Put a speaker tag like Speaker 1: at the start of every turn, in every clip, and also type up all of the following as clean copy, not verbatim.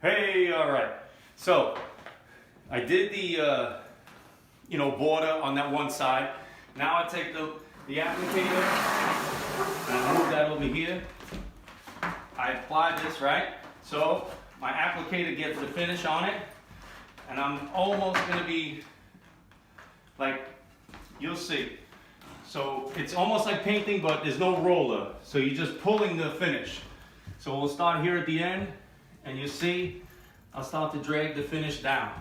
Speaker 1: Hey, all right. So I did the border on that one side. Now I take the applicator and I move that over here. I apply this, right? So my applicator gets the finish on it, and I'm almost gonna be like, you'll see. So it's almost like painting, but there's no roller. So you're just pulling the finish. So we'll start here at the end, and you see, I'll start to drag the finish down.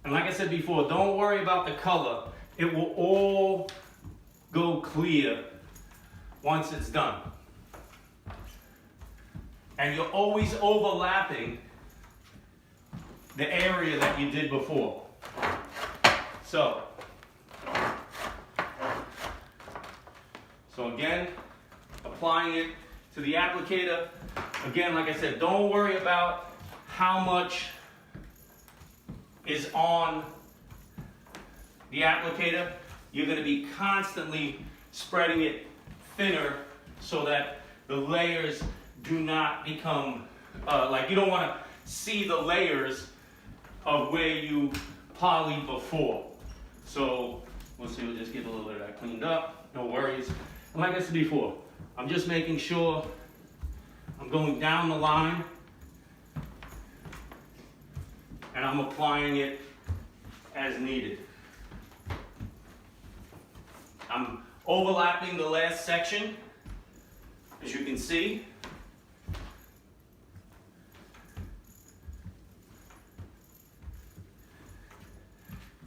Speaker 1: And like I said before, don't worry about the color. It will all go clear once it's done. And you're always overlapping the area that you did before. So again, applying it to the applicator. Again, like I said, don't worry about how much is on the applicator. You're going to be constantly spreading it thinner so that the layers do not become, like you don't want to see the layers of where you polyed before. So we'll see, we'll just get a little bit of that cleaned up, no worries. And like I said before, I'm just making sure I'm going down the line and I'm applying it as needed. I'm overlapping the last section, as you can see.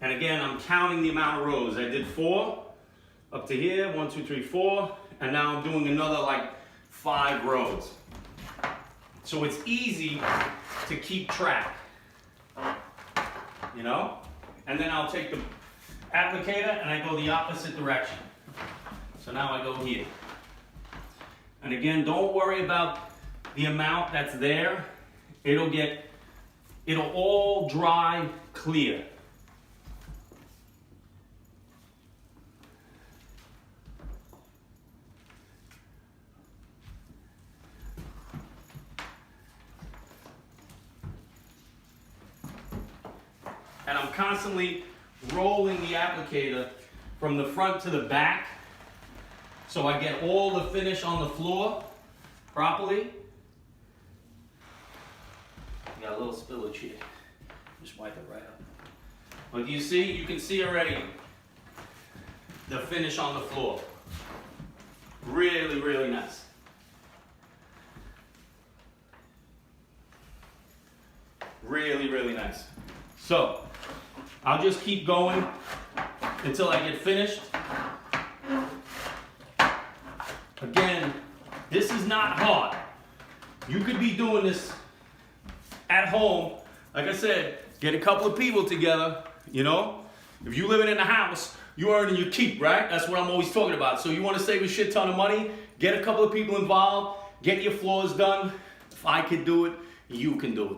Speaker 1: And again, I'm counting the amount of rows. I did 4 up to here, 1, 2, 3, 4, and now I'm doing another like 5 rows. So it's easy to keep track, you know? And then I'll take the applicator and I go the opposite direction. So now I go here. And again, don't worry about the amount that's there. It'll all dry clear. And I'm constantly rolling the applicator from the front to the back so I get all the finish on the floor properly. Got a little spillage here. Just wipe it right up. But you can see already the finish on the floor. Really, really nice. Really, really nice. So I'll just keep going until I get finished. Again, this is not hard. You could be doing this at home. Like I said, get a couple of people together, you know. If you're living in a house, you're earning your keep, right? That's what I'm always talking about. So you want to save a shit ton of money, get a couple of people involved, get your floors done. If I could do it, you can do it.